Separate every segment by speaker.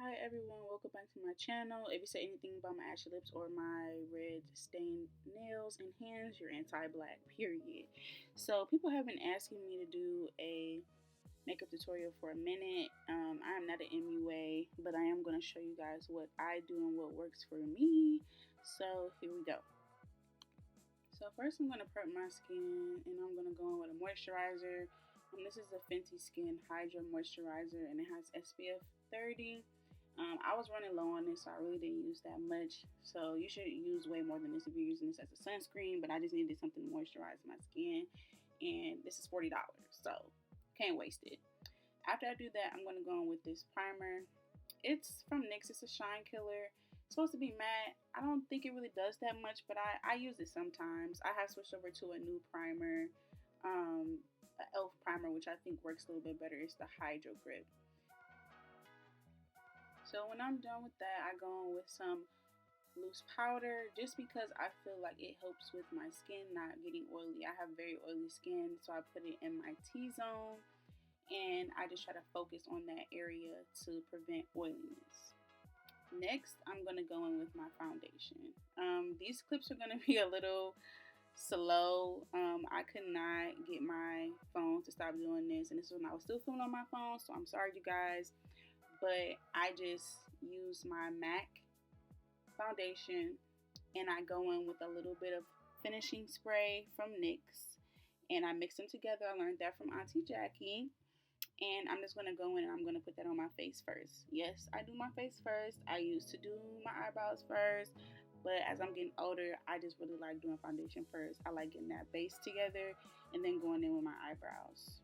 Speaker 1: Hi everyone, welcome back to my channel. If you say anything about my ashy lips or my red stained nails and hands, you're anti-black, period. So people have been asking me to do a makeup tutorial for a minute. I am not an MUA, but I am going to show you guys what I do and what works for me. So here we go. So first I'm going to prep my skin and I'm going to go in with a moisturizer. This is the Fenty Skin Hydra Moisturizer and it has SPF 30. I was running low on this, so I really didn't use that much. So you should use way more than this if you're using this as a sunscreen, but I just needed something to moisturize my skin, and this is $40, so can't waste it. After I do that, I'm going to go in with this primer. It's from NYX. It's a shine killer. It's supposed to be matte. I don't think it really does that much, but I use it sometimes. I have switched over to a new primer, an e.l.f. primer, which I think works a little bit better. It's the Hydra Grip. So when I'm done with that, I go in with some loose powder just because I feel like it helps with my skin not getting oily. I have very oily skin, so I put it in my T-zone and I just try to focus on that area to prevent oiliness. Next, I'm going to go in with my foundation. These clips are going to be a little slow. I could not get my phone to stop doing this, and this is when I was still filming on my phone, so I'm sorry you guys. But I just use my MAC foundation and I go in with a little bit of finishing spray from NYX and I mix them together. I learned that from Auntie Jackie, and I'm just going to go in and I'm going to put that on my face first. Yes, I do my face first. I used to do my eyebrows first, but as I'm getting older, I just really like doing foundation first. I like getting that base together and then going in with my eyebrows.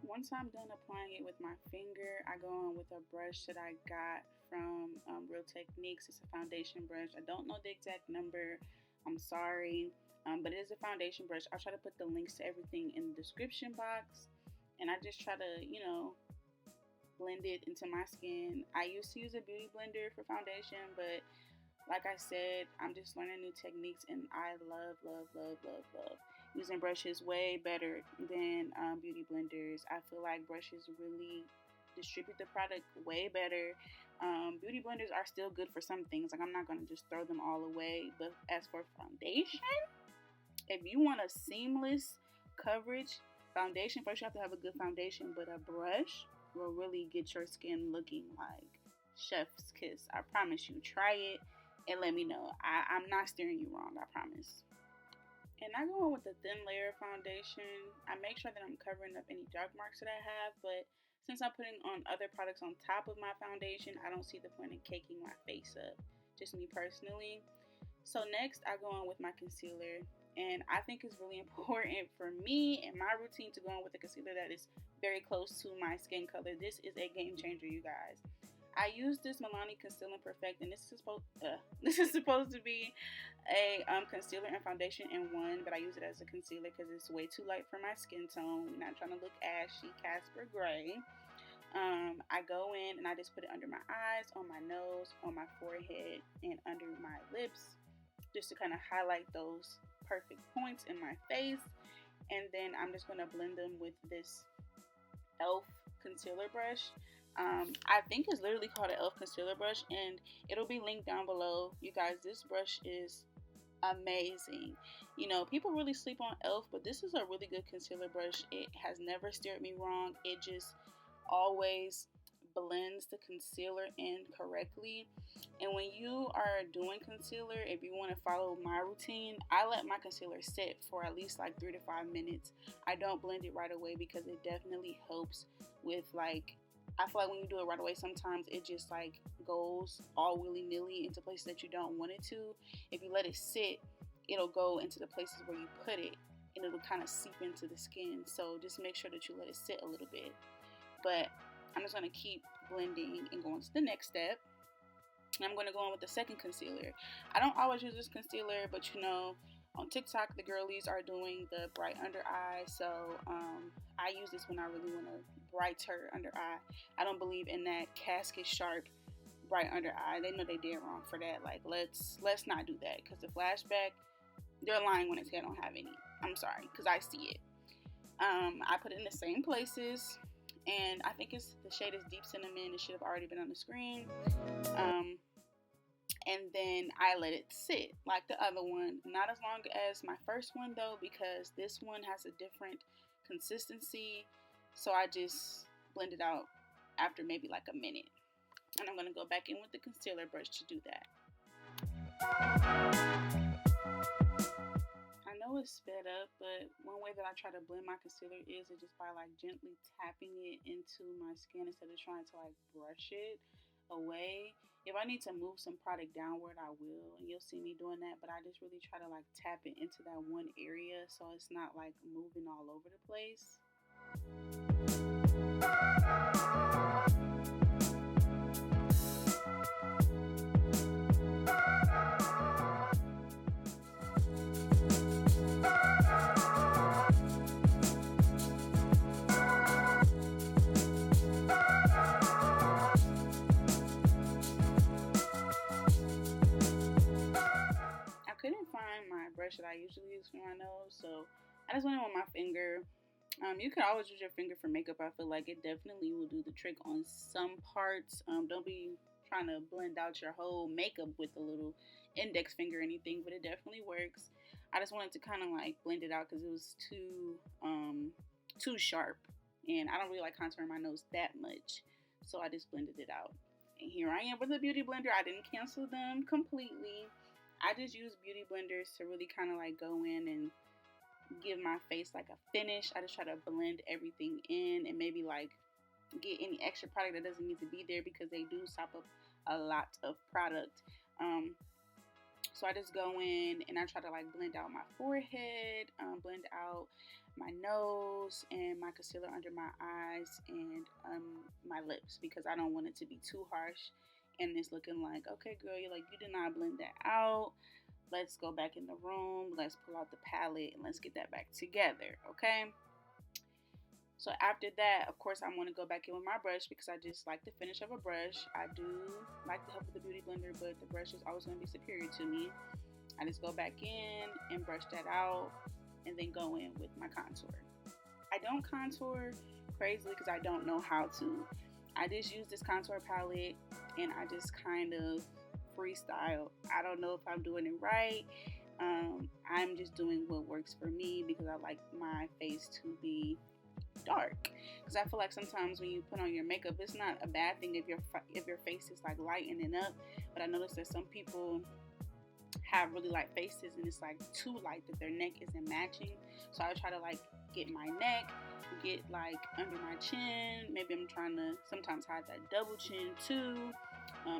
Speaker 1: Once I'm done applying it with my finger, I go in with a brush that I got from Real Techniques. It's a foundation brush. I don't know the exact number. I'm sorry, but it is a foundation brush. I'll try to put the links to everything in the description box, and I just try to, blend it into my skin. I used to use a beauty blender for foundation, but like I said, I'm just learning new techniques, and I love using brushes way better than beauty blenders. I feel like brushes really distribute the product way better. Beauty blenders are still good for some things. Like, I'm not going to just throw them all away. But as for foundation, if you want a seamless coverage foundation, first you have to have a good foundation. But a brush will really get your skin looking like chef's kiss. I promise you. Try it and let me know. I'm not steering you wrong. I promise. And I go in with a thin layer of foundation. I make sure that I'm covering up any dark marks that I have, but since I'm putting on other products on top of my foundation, I don't see the point in caking my face up, just me personally. So next, I go in with my concealer, and I think it's really important for me and my routine to go in with a concealer that is very close to my skin color. This is a game changer, you guys. I use this Milani Conceal and Perfect, and this is supposed to be a concealer and foundation in one, but I use it as a concealer because it's way too light for my skin tone. I'm not trying to look ashy, Casper Gray. I go in and I just put it under my eyes, on my nose, on my forehead, and under my lips, just to kind of highlight those perfect points in my face. And then I'm just going to blend them with this e.l.f. concealer brush. I think it's literally called an e.l.f. concealer brush, and it'll be linked down below. You guys, this brush is amazing. People really sleep on e.l.f., but this is a really good concealer brush. It has never steered me wrong. It just always blends the concealer in correctly. And when you are doing concealer, if you want to follow my routine, I let my concealer sit for at least like 3 to 5 minutes. I don't blend it right away because it definitely helps with, like, I feel like when you do it right away, sometimes it just like goes all willy-nilly into places that you don't want it to. If you let it sit, it'll go into the places where you put it, and it'll kind of seep into the skin. So just make sure that you let it sit a little bit. But I'm just going to keep blending and going to the next step. And I'm going to go on with the second concealer. I don't always use this concealer, but On TikTok, the girlies are doing the bright under eye, so I use this when I really want a brighter under eye. I don't believe in that casket sharp bright under eye. They know they did wrong for that. Like, let's not do that, because the flashback, they're lying when they say I don't have any. I'm sorry, because I see it. I put it in the same places, and I think it's the shade is Deep Cinnamon. It should have already been on the screen. And then I let it sit like the other one. Not as long as my first one though, because this one has a different consistency. So I just blend it out after maybe like a minute. And I'm going to go back in with the concealer brush to do that. I know it's sped up, but one way that I try to blend my concealer is just by like gently tapping it into my skin instead of trying to like brush it away. If I need to move some product downward, I will, and you'll see me doing that, but I just really try to like tap it into that one area so it's not like moving all over the place. Brush that I usually use for my nose, so I just went in with my finger. You can always use your finger for makeup. I feel like it definitely will do the trick on some parts. Don't be trying to blend out your whole makeup with a little index finger or anything, but it definitely works. I just wanted to kind of like blend it out because it was too sharp, and I don't really like contouring my nose that much, so I just blended it out. And here I am with a beauty blender. I didn't cancel them completely. I just use beauty blenders to really kind of like go in and give my face like a finish. I just try to blend everything in and maybe like get any extra product that doesn't need to be there, because they do sop up a lot of product. So I just go in and I try to like blend out my forehead, blend out my nose and my concealer under my eyes and my lips, because I don't want it to be too harsh. And it's looking like, okay, girl, you did not blend that out. Let's go back in the room. Let's pull out the palette and let's get that back together, okay? So after that, of course, I want to go back in with my brush because I just like the finish of a brush. I do like the help of the beauty blender, but the brush is always going to be superior to me. I just go back in and brush that out and then go in with my contour. I don't contour crazily because I don't know how to. I just use this contour palette and I just kind of freestyle. I don't know if I'm doing it right. I'm just doing what works for me because I like my face to be dark. Because I feel like sometimes when you put on your makeup, it's not a bad thing if your face is like lightening up. But I noticed that some people have really light faces and it's like too light that their neck isn't matching. So I try to like get my neck, get like under my chin. Maybe I'm trying to sometimes hide that double chin too.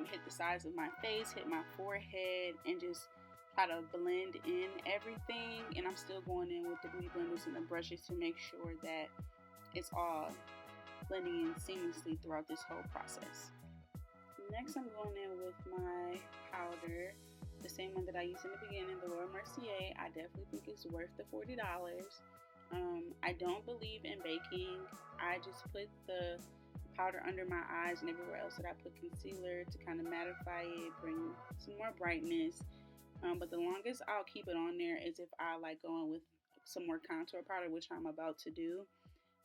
Speaker 1: Hit the sides of my face, hit my forehead, and just try to blend in everything. And I'm still going in with the beauty blenders and the brushes to make sure that it's all blending in seamlessly throughout this whole process. Next, I'm going in with my powder, the same one that I used in the beginning, the Laura Mercier. I definitely think it's worth the $40. I don't believe in baking. I just put the powder under my eyes and everywhere else that I put concealer to kind of mattify it, bring some more brightness. But the longest I'll keep it on there is if I like going with some more contour powder, which I'm about to do.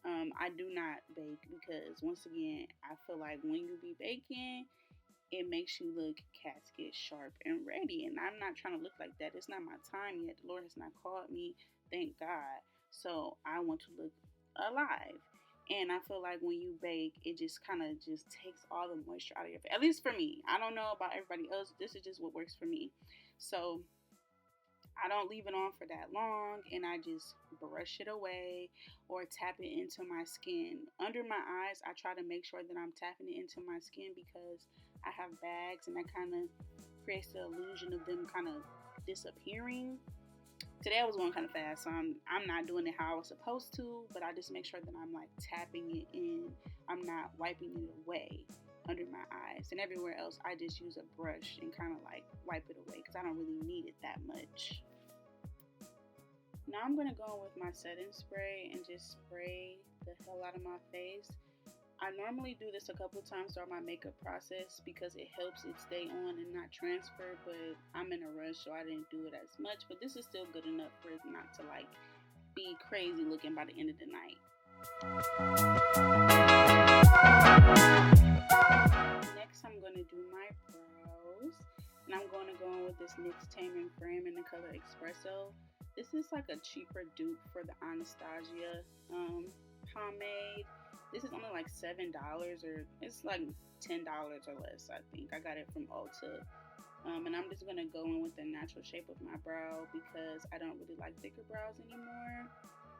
Speaker 1: I do not bake because, once again, I feel like when you be baking, it makes you look casket sharp and ready. And I'm not trying to look like that. It's not my time yet. The Lord has not called me, thank God. So I want to look alive. And I feel like when you bake, it just kind of just takes all the moisture out of your face. At least for me. I don't know about everybody else. This is just what works for me. So I don't leave it on for that long, and I just brush it away or tap it into my skin. Under my eyes, I try to make sure that I'm tapping it into my skin because I have bags, and that kind of creates the illusion of them kind of disappearing. Today I was going kind of fast, so I'm not doing it how I was supposed to, but I just make sure that I'm like tapping it in. I'm not wiping it away under my eyes, and everywhere else I just use a brush and kind of like wipe it away because I don't really need it that much. Now I'm going to go in with my setting spray and just spray the hell out of my face. I normally do this a couple times throughout my makeup process because it helps it stay on and not transfer, but I'm in a rush so I didn't do it as much, but this is still good enough for it not to like be crazy looking by the end of the night. Next I'm going to do my brows, and I'm going to go in with this NYX Tame and Frame in the color Expresso. This is like a cheaper dupe for the Anastasia pomade. This is only like $7, or it's like $10 or less, I think. I got it from Ulta. And I'm just going to go in with the natural shape of my brow because I don't really like thicker brows anymore.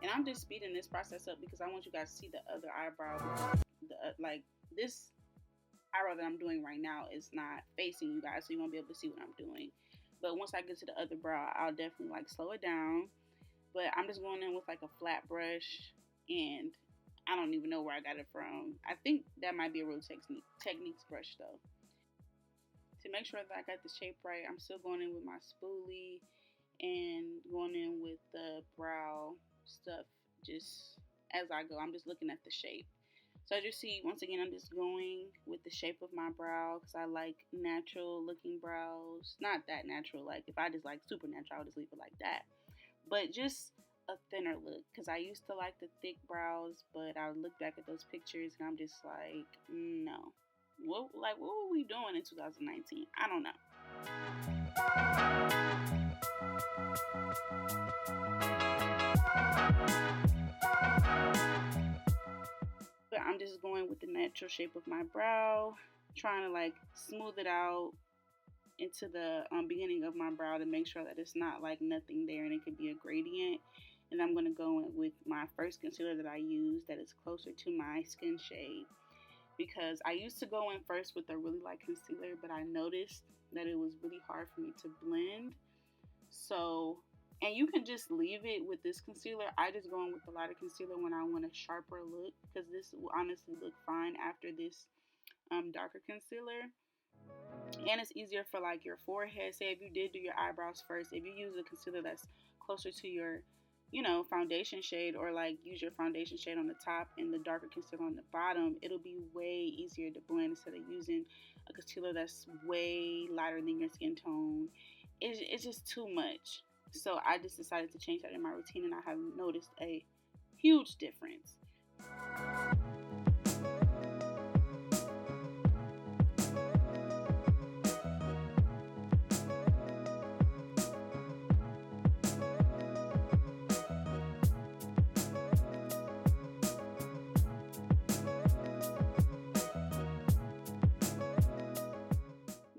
Speaker 1: And I'm just speeding this process up because I want you guys to see the other eyebrow. Like this eyebrow that I'm doing right now is not facing you guys, so you won't be able to see what I'm doing. But once I get to the other brow, I'll definitely like slow it down. But I'm just going in with like a flat brush, and I don't even know where I got it from. I think that might be a Real Techniques brush though. To make sure that I got the shape right, I'm still going in with my spoolie and going in with the brow stuff just as I go. I'm just looking at the shape. So as you see, once again, I'm just going with the shape of my brow because I like natural looking brows. Not that natural, like if I just like super natural, I'll just leave it like that. But just a thinner look, because I used to like the thick brows, but I look back at those pictures and I'm just like, no. What were we doing in 2019? I don't know. But I'm just going with the natural shape of my brow, trying to like smooth it out into the beginning of my brow to make sure that it's not like nothing there and it could be a gradient. And I'm going to go in with my first concealer that I use that is closer to my skin shade, because I used to go in first with a really light concealer, but I noticed that it was really hard for me to blend. So, and you can just leave it with this concealer. I just go in with the lighter concealer when I want a sharper look, because this will honestly look fine after this darker concealer. And it's easier for like your forehead. Say if you did do your eyebrows first, if you use a concealer that's closer to your foundation shade, or like use your foundation shade on the top and the darker concealer on the bottom, it'll be way easier to blend instead of using a concealer that's way lighter than your skin tone. It's just too much. So I just decided to change that in my routine, and I have noticed a huge difference.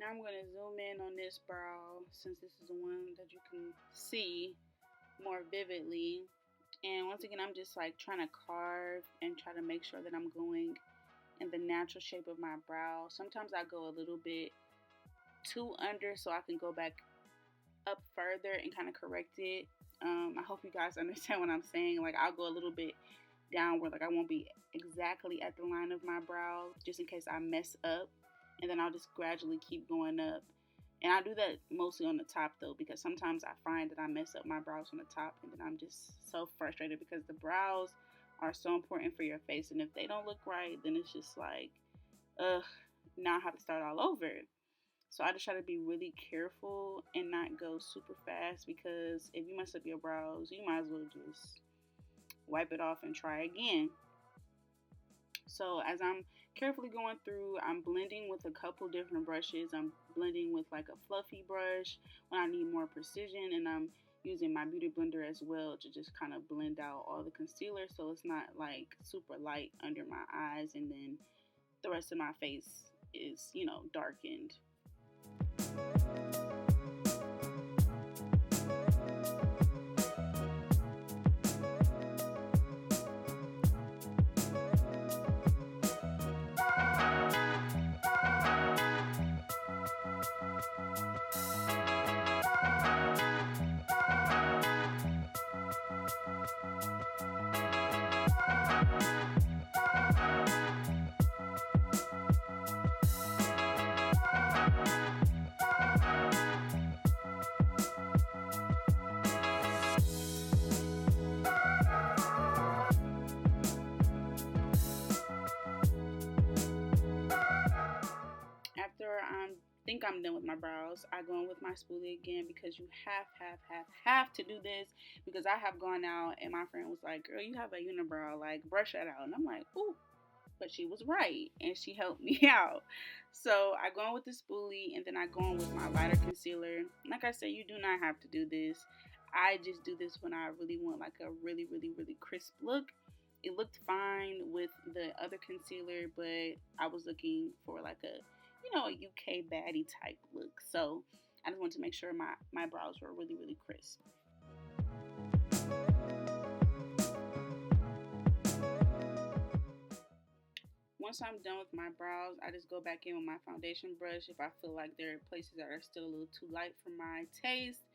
Speaker 1: I'm going to zoom in on this brow, since this is the one that you can see more vividly. And once again, I'm just like trying to carve and try to make sure that I'm going in the natural shape of my brow. Sometimes I go a little bit too under so I can go back up further and kind of correct it. I hope you guys understand what I'm saying. Like I'll go a little bit downward, like I won't be exactly at the line of my brow just in case I mess up. And then I'll just gradually keep going up. And I do that mostly on the top though, because sometimes I find that I mess up my brows on the top, and then I'm just so frustrated because the brows are so important for your face, and if they don't look right, then it's just like, now I have to start all over. So I just try to be really careful and not go super fast, because if you mess up your brows, you might as well just wipe it off and try again. So as I'm carefully going through, I'm blending with a couple different brushes. I'm blending with like a fluffy brush when I need more precision, and I'm using my beauty blender as well to just kind of blend out all the concealer so it's not like super light under my eyes, and then the rest of my face is, darkened. think I'm done with my brows, I go in with my spoolie again, because you have to do this, because I have gone out and my friend was like, girl, you have a unibrow, like brush that out. And I'm like, ooh, but she was right and she helped me out. So I go in with the spoolie and then I go in with my lighter concealer. Like I said, you do not have to do this. I just do this when I really want like a really crisp look. It looked fine with the other concealer, but I was looking for like a, you know, a UK baddie type look. So I just wanted to make sure my brows were really crisp. Once I'm done with my brows, I just go back in with my foundation brush if I feel like there are places that are still a little too light for my taste.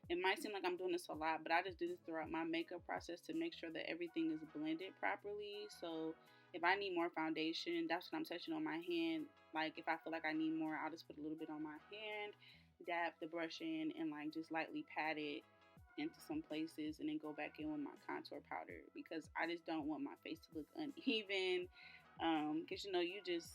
Speaker 1: It might seem like I'm doing this a lot, but I just do this throughout my makeup process to make sure that everything is blended properly. So if I need more foundation, that's what I'm touching on my hand. Like if I feel like I need more, I'll just put a little bit on my hand, dab the brush in, and like just lightly pat it into some places, and then go back in with my contour powder, because I just don't want my face to look uneven. Because you know, you just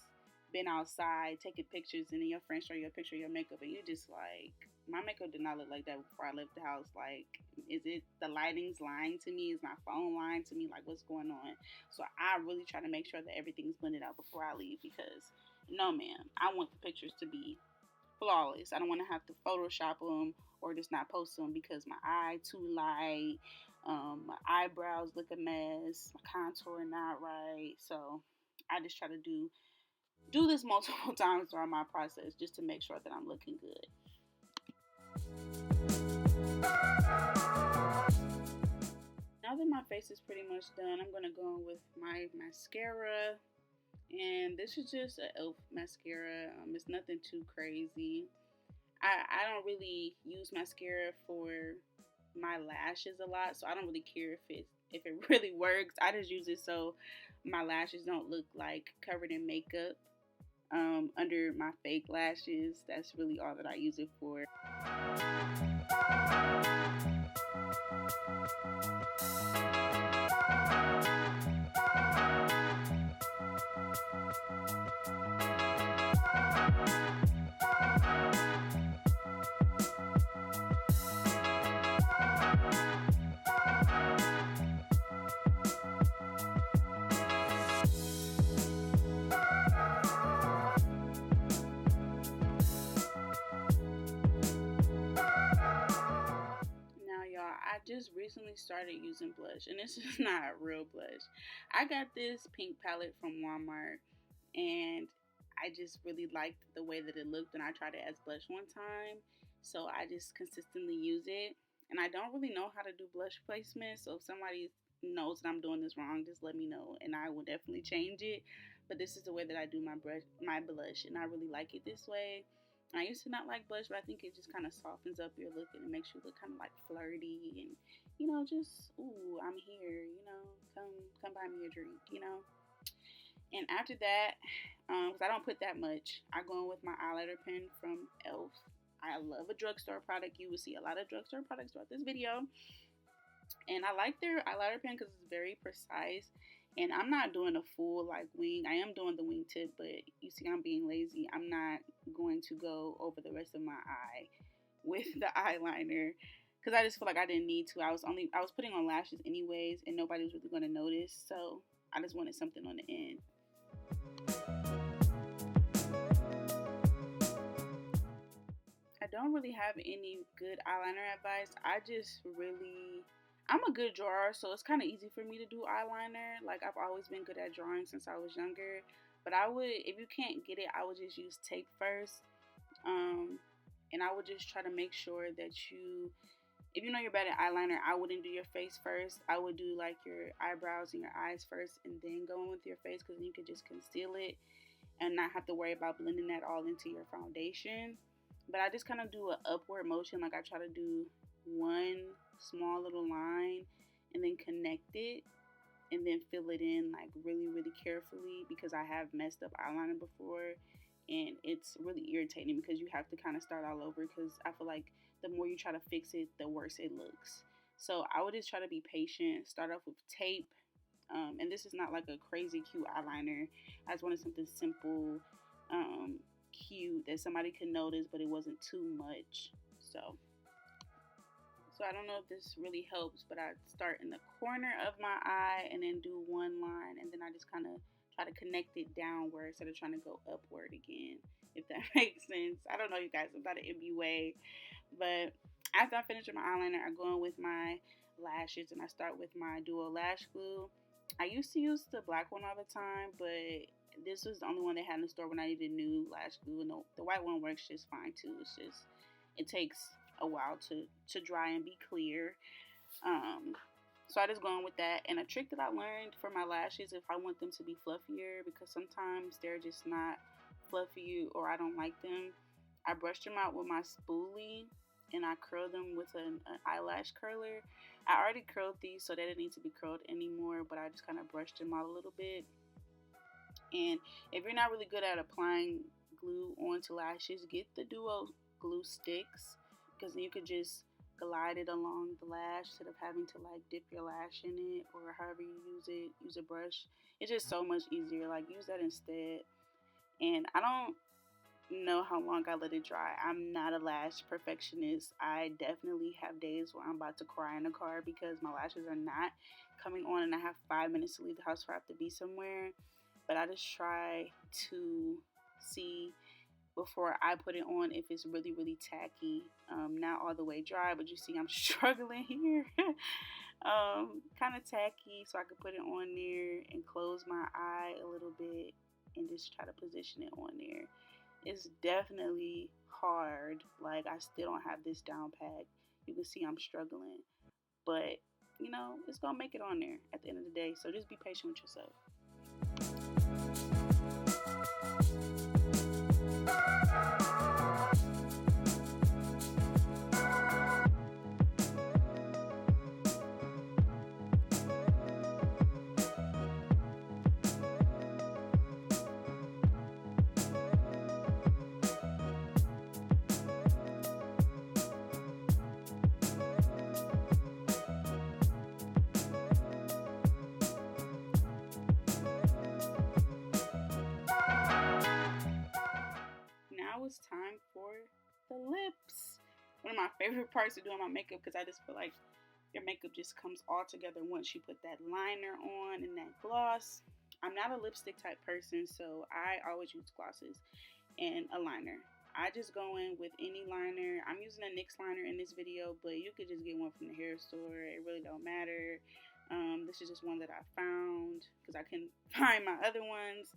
Speaker 1: been outside taking pictures and then your friends show you a picture of your makeup and you just like, my makeup did not look like that before I left the house. Like, is it the lighting's lying to me? Is my phone lying to me? Like, what's going on? So I really try to make sure that everything's blended out before I leave, because no, man, I want the pictures to be flawless. I don't want to have to Photoshop them or just not post them because my eye too light, my eyebrows look a mess, my contour not right. So I just try to do this multiple times throughout my process just to make sure that I'm looking good. Now that my face is pretty much done, I'm going to go in with my mascara. And this is just an e.l.f. mascara. It's nothing too crazy. I don't really use mascara for my lashes a lot, so I don't really care if it really works. I just use it so my lashes don't look like covered in makeup under my fake lashes. That's really all that I use it for. I just recently started using blush, and this is not real blush. I got this pink palette from Walmart, and I just really liked the way that it looked when I tried it as blush one time. So I just consistently use it, and I don't really know how to do blush placement. So if somebody knows that I'm doing this wrong, just let me know, and I will definitely change it. But this is the way that I do my blush, and I really like it this way. I used to not like blush, but I think it just kind of softens up your look and it makes you look kind of like flirty and, you know, just, ooh, I'm here, you know, come buy me a drink, you know. And after that, because I don't put that much, I go in with my eyeliner pen from e.l.f. I love a drugstore product. You will see a lot of drugstore products throughout this video. And I like their eyeliner pen because it's very precise. And I'm not doing a full like wing. I am doing the wing tip, but you see I'm being lazy. I'm not going to go over the rest of my eye with the eyeliner because I just feel like I didn't need to. I was putting on lashes anyways, and nobody was really going to notice. So I just wanted something on the end. I don't really have any good eyeliner advice. I'm a good drawer, so it's kind of easy for me to do eyeliner. Like, I've always been good at drawing since I was younger. But if you can't get it, I would just use tape first. And I would just try to make sure that if you know you're bad at eyeliner, I wouldn't do your face first. I would do like your eyebrows and your eyes first and then go in with your face, because you could just conceal it and not have to worry about blending that all into your foundation. But I just kind of do an upward motion. Like, I try to do one small little line and then connect it and then fill it in like really carefully, because I have messed up eyeliner before and it's really irritating because you have to kind of start all over, because I feel like the more you try to fix it, the worse it looks. So I would just try to be patient, start off with tape, and this is not like a crazy cute eyeliner. I just wanted something simple, cute that somebody could notice, but it wasn't too much. So I don't know if this really helps, but I start in the corner of my eye and then do one line, and then I just kind of try to connect it downward instead of trying to go upward again, if that makes sense. I don't know, you guys, I'm not an MUA, but after I finish with my eyeliner, I go in with my lashes, and I start with my dual lash glue. I used to use the black one all the time, but this was the only one they had in the store when I needed new lash glue, and the white one works just fine too. It's just, it takes a while to dry and be clear. So I just go in with that. And a trick that I learned for my lashes, if I want them to be fluffier, because sometimes they're just not fluffy or I don't like them, I brush them out with my spoolie and I curl them with an eyelash curler. I already curled these, so they didn't need to be curled anymore, but I just kind of brushed them out a little bit. And if you're not really good at applying glue onto lashes, get the duo glue sticks, because then you could just glide it along the lash instead of having to like dip your lash in it, or however you use it, use a brush. It's just so much easier. Like, use that instead. And I don't know how long I let it dry. I'm not a lash perfectionist. I definitely have days where I'm about to cry in the car because my lashes are not coming on and I have 5 minutes to leave the house or I have to be somewhere. But I just try to see before I put it on if it's really, really tacky. Not all the way dry, but you see I'm struggling here. Kind of tacky, so I could put it on there and close my eye a little bit and just try to position it on there. It's definitely hard. Like, I still don't have this down pat. You can see I'm struggling, but you know, it's gonna make it on there at the end of the day. So just be patient with yourself. It's time for the lips. One of my favorite parts of doing my makeup, because I just feel like your makeup just comes all together once you put that liner on and that gloss. I'm not a lipstick type person, so I always use glosses and a liner. I just go in with any liner. I'm using a NYX liner in this video, but you could just get one from the hair store. It really don't matter. This is just one that I found because I couldn't find my other ones.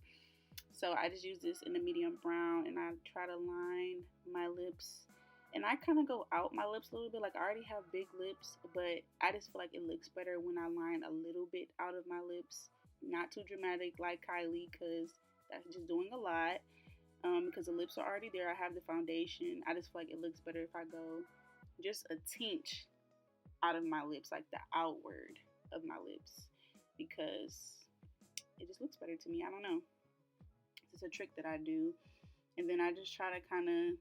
Speaker 1: So I just use this in the medium brown, and I try to line my lips. And I kind of go out my lips a little bit. Like, I already have big lips, but I just feel like it looks better when I line a little bit out of my lips. Not too dramatic like Kylie, because that's just doing a lot. Because the lips are already there. I have the foundation. I just feel like it looks better if I go just a tinge out of my lips, like the outward of my lips, because it just looks better to me. I don't know. It's a trick that I do. And then I just try to kind of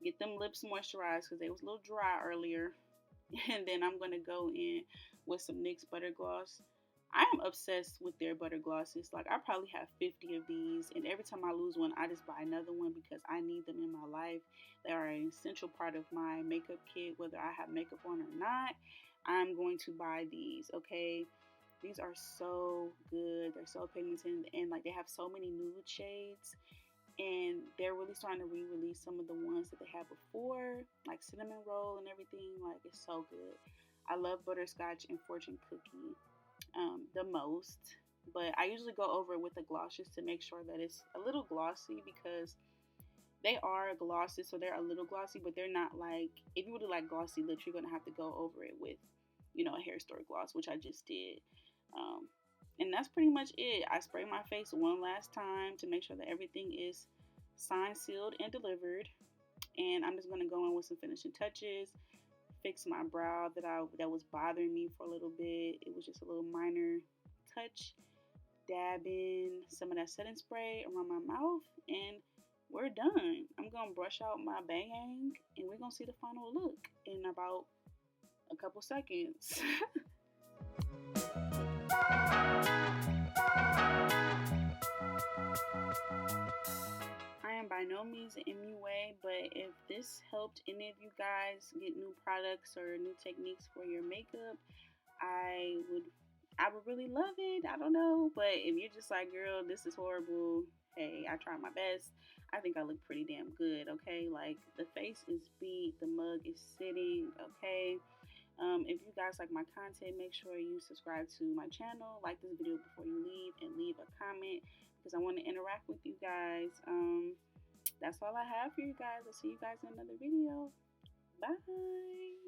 Speaker 1: get them lips moisturized because they was a little dry earlier. And then I'm going to go in with some NYX butter gloss. I am obsessed with their butter glosses. Like, I probably have 50 of these, and every time I lose one, I just buy another one because I need them in my life. They are an essential part of my makeup kit. Whether I have makeup on or not, I'm going to buy these, okay? These are so good. They're so pigmented, and like, they have so many nude shades, and they're really starting to re-release some of the ones that they had before, like cinnamon roll and everything. Like, it's so good. I love butterscotch and fortune cookie the most, but I usually go over it with a gloss just to make sure that it's a little glossy, because they are glosses, so they're a little glossy, but they're not like, if you really like glossy lips, you're gonna have to go over it with, you know, a hair store gloss, which I just did. And that's pretty much it. I spray my face one last time to make sure that everything is signed, sealed, and delivered. And I'm just going to go in with some finishing touches, fix my brow that was bothering me for a little bit. It was just a little minor touch. Dab in some of that setting spray around my mouth, and we're done. I'm going to brush out my bang, and we're going to see the final look in about a couple seconds. I am by no means an MUA, but if this helped any of you guys get new products or new techniques for your makeup, I would I would really love it. I don't know, but if you're just like, girl, this is horrible. Hey, I tried my best. I think I look pretty damn good. Okay, like the face is beat, the mug is sitting. Okay, if you guys like my content, make sure you subscribe to my channel, like this video before you leave, and leave a comment because I want to interact with you guys. That's all I have for you guys. I'll see you guys in another video. Bye.